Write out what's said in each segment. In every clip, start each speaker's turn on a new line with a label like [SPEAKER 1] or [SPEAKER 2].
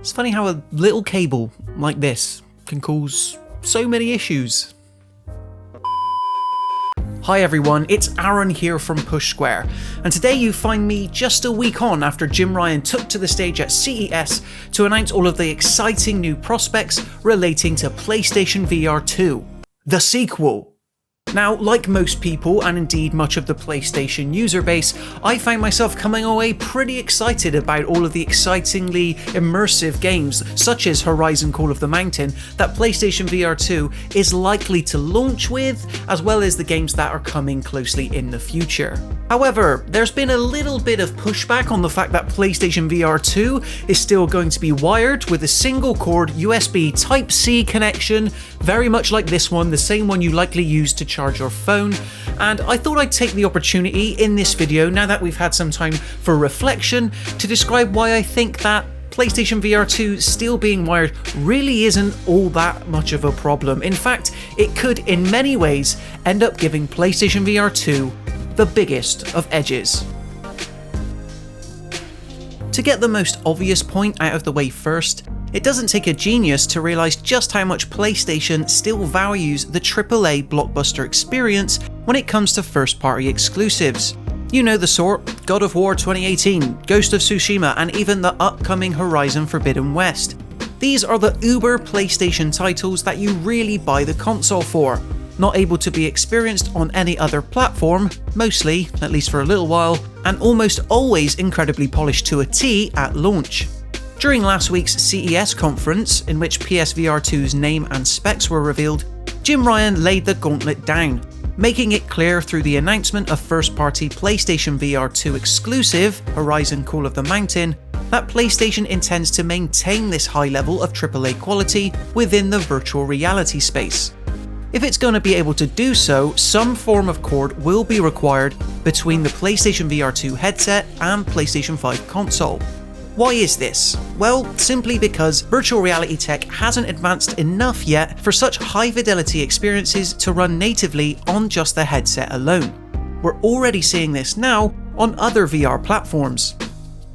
[SPEAKER 1] It's funny how a little cable like this can cause so many issues. Hi everyone, it's Aaron here from Push Square, and today you find me just a week on after Jim Ryan took to the stage at CES to announce all of the exciting new prospects relating to PlayStation VR 2, the sequel. Now, like most people, and indeed much of the PlayStation user base, I found myself coming away pretty excited about all of the excitingly immersive games, such as Horizon Call of the Mountain, that PlayStation VR 2 is likely to launch with, as well as the games that are coming closely in the future. However, there's been a little bit of pushback on the fact that PlayStation VR 2 is still going to be wired with a single cord USB Type-C connection, very much like this one, the same one you likely use to charge your phone, and I thought I'd take the opportunity in this video, now that we've had some time for reflection, to describe why I think that PlayStation VR 2 still being wired really isn't all that much of a problem. In fact, it could in many ways end up giving PlayStation VR 2 the biggest of edges. To get the most obvious point out of the way first, it doesn't take a genius to realise just how much PlayStation still values the AAA blockbuster experience when it comes to first-party exclusives. You know the sort: God of War 2018, Ghost of Tsushima, and even the upcoming Horizon Forbidden West. These are the uber PlayStation titles that you really buy the console for, not able to be experienced on any other platform, mostly, at least for a little while, and almost always incredibly polished to a T at launch. During last week's CES conference, in which PSVR 2's name and specs were revealed, Jim Ryan laid the gauntlet down, making it clear through the announcement of first-party PlayStation VR 2 exclusive, Horizon Call of the Mountain, that PlayStation intends to maintain this high level of AAA quality within the virtual reality space. If it's going to be able to do so, some form of cord will be required between the PlayStation VR 2 headset and PlayStation 5 console. Why is this? Well, simply because virtual reality tech hasn't advanced enough yet for such high-fidelity experiences to run natively on just the headset alone. We're already seeing this now on other VR platforms.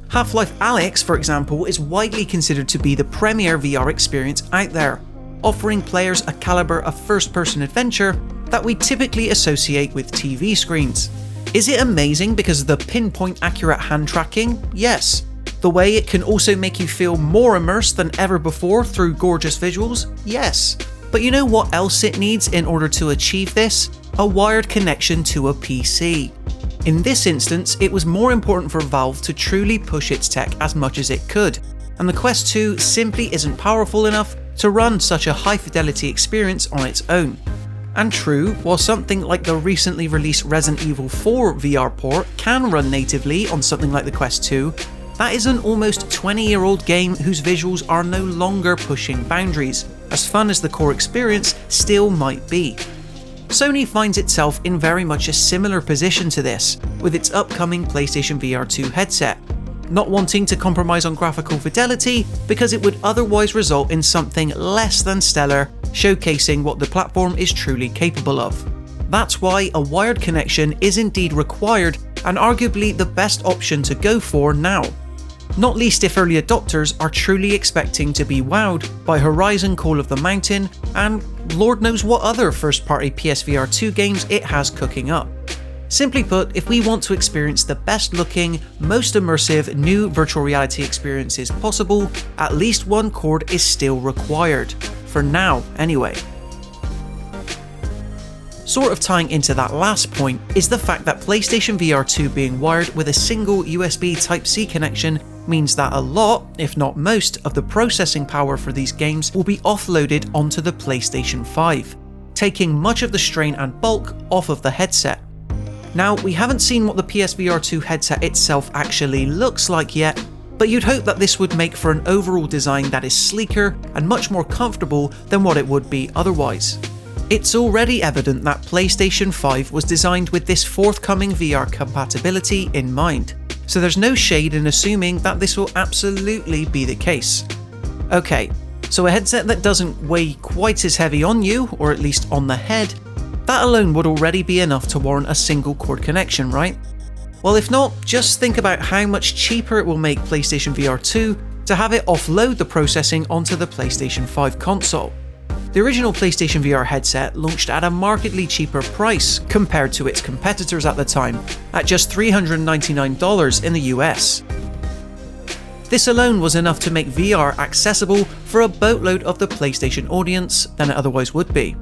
[SPEAKER 1] Half-Life Alyx, for example, is widely considered to be the premier VR experience out there, offering players a caliber of first-person adventure that we typically associate with TV screens. Is it amazing because of the pinpoint accurate hand tracking? Yes. The way it can also make you feel more immersed than ever before through gorgeous visuals? Yes. But you know what else it needs in order to achieve this? A wired connection to a PC. In this instance, it was more important for Valve to truly push its tech as much as it could, and the Quest 2 simply isn't powerful enough to run such a high-fidelity experience on its own. And true, while something like the recently released Resident Evil 4 VR port can run natively on something like the Quest 2, that is an almost 20-year-old game whose visuals are no longer pushing boundaries, as fun as the core experience still might be. Sony finds itself in very much a similar position to this, with its upcoming PlayStation VR 2 headset, not wanting to compromise on graphical fidelity because it would otherwise result in something less than stellar, showcasing what the platform is truly capable of. That's why a wired connection is indeed required, and arguably the best option to go for now. Not least if early adopters are truly expecting to be wowed by Horizon Call of the Mountain and Lord knows what other first-party PSVR 2 games it has cooking up. Simply put, if we want to experience the best looking, most immersive new virtual reality experiences possible, at least one cord is still required. For now, anyway. Sort of tying into that last point is the fact that PlayStation VR 2 being wired with a single USB Type-C connection means that a lot, if not most, of the processing power for these games will be offloaded onto the PlayStation 5, taking much of the strain and bulk off of the headset. Now, we haven't seen what the PSVR 2 headset itself actually looks like yet, but you'd hope that this would make for an overall design that is sleeker and much more comfortable than what it would be otherwise. It's already evident that PlayStation 5 was designed with this forthcoming VR compatibility in mind, so there's no shade in assuming that this will absolutely be the case. Okay, so a headset that doesn't weigh quite as heavy on you, or at least on the head, that alone would already be enough to warrant a single cord connection, right? Well, if not, just think about how much cheaper it will make PlayStation VR 2 to have it offload the processing onto the PlayStation 5 console. The original PlayStation VR headset launched at a markedly cheaper price compared to its competitors at the time, at just $399 in the US. This alone was enough to make VR accessible for a boatload of the PlayStation audience than it otherwise would be.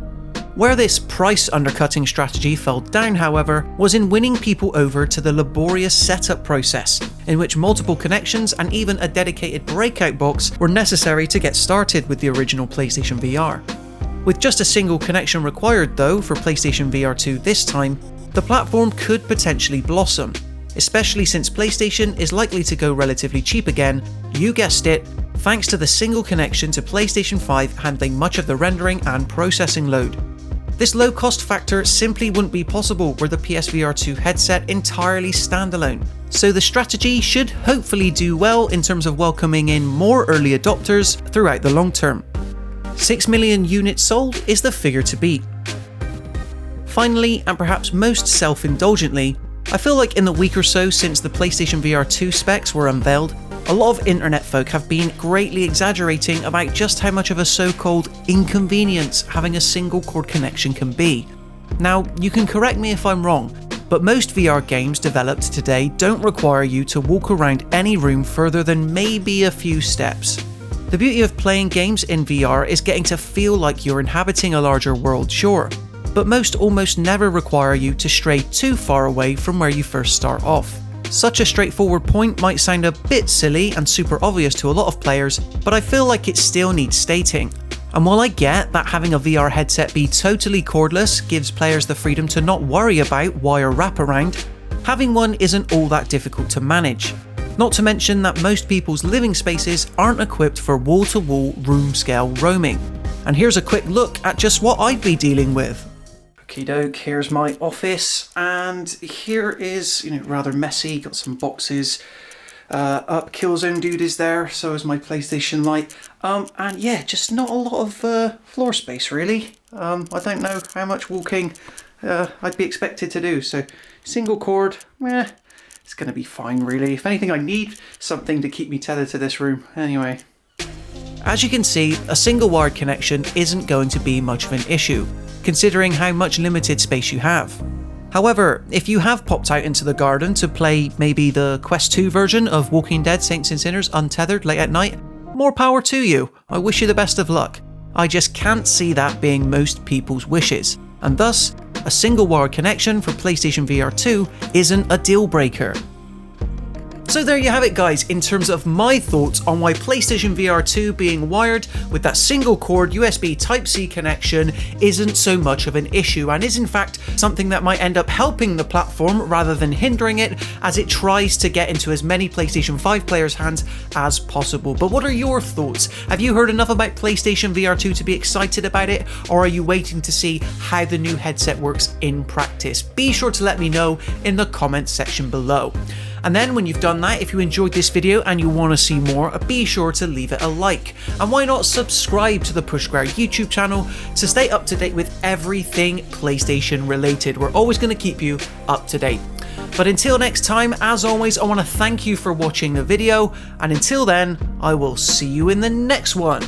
[SPEAKER 1] Where this price undercutting strategy fell down, however, was in winning people over to the laborious setup process, in which multiple connections and even a dedicated breakout box were necessary to get started with the original PlayStation VR. With just a single connection required though for PlayStation VR2 this time, the platform could potentially blossom, especially since PlayStation is likely to go relatively cheap again, you guessed it, thanks to the single connection to PlayStation 5 handling much of the rendering and processing load. This low cost factor simply wouldn't be possible were the PSVR2 headset entirely standalone, so the strategy should hopefully do well in terms of welcoming in more early adopters throughout the long term. 6 million units sold is the figure to beat. Finally, and perhaps most self-indulgently, I feel like in the week or so since the PlayStation VR 2 specs were unveiled, a lot of internet folk have been greatly exaggerating about just how much of a so-called inconvenience having a single cord connection can be. Now, you can correct me if I'm wrong, but most VR games developed today don't require you to walk around any room further than maybe a few steps. The beauty of playing games in VR is getting to feel like you're inhabiting a larger world, sure, but most almost never require you to stray too far away from where you first start off. Such a straightforward point might sound a bit silly and super obvious to a lot of players, but I feel like it still needs stating. And while I get that having a VR headset be totally cordless gives players the freedom to not worry about wire wraparound, having one isn't all that difficult to manage. Not to mention that most people's living spaces aren't equipped for wall-to-wall room-scale roaming. And here's a quick look at just what I'd be dealing with. Okie doke, here's my office, and here is, rather messy, got some boxes up, Killzone Dude is there, so is my PlayStation Lite, and yeah, just not a lot of floor space really. I don't know how much walking I'd be expected to do, so single cord, it's going to be fine really. If anything, I need something to keep me tethered to this room, anyway. As you can see, a single wired connection isn't going to be much of an issue, considering how much limited space you have. However, if you have popped out into the garden to play maybe the Quest 2 version of Walking Dead Saints and Sinners untethered late at night, more power to you, I wish you the best of luck. I just can't see that being most people's wishes, and thus, a single wired connection for PlayStation VR 2 isn't a deal breaker. So there you have it guys, in terms of my thoughts on why PlayStation VR 2 being wired with that single cord USB Type-C connection isn't so much of an issue, and is in fact something that might end up helping the platform rather than hindering it as it tries to get into as many PlayStation 5 players' hands as possible. But what are your thoughts? Have you heard enough about PlayStation VR 2 to be excited about it, or are you waiting to see how the new headset works in practice? Be sure to let me know in the comments section below. And then when you've done that, if you enjoyed this video and you want to see more, be sure to leave it a like. And why not subscribe to the Pushgrad YouTube channel to stay up to date with everything PlayStation related. We're always going to keep you up to date. But until next time, as always, I want to thank you for watching the video. And until then, I will see you in the next one.